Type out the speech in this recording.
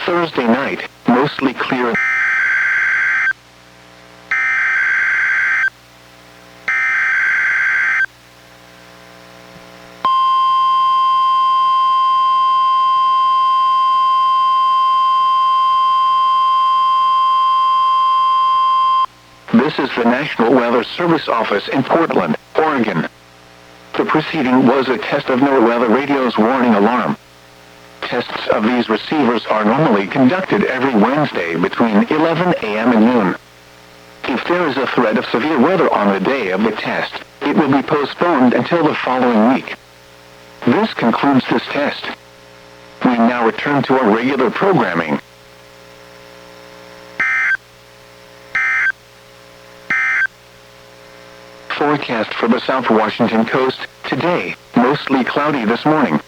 Thursday night, mostly clear. This is the National Weather Service office in Portland, Oregon. The preceding was a test of NWR weather radio's warning alarm. Tests of these receivers are normally conducted every Wednesday between 11 a.m. and noon. If there is a threat of severe weather on the day of the test, it will be postponed until the following week. This concludes this test. We now return to our regular programming. Forecast for the South Washington coast, today, mostly cloudy this morning.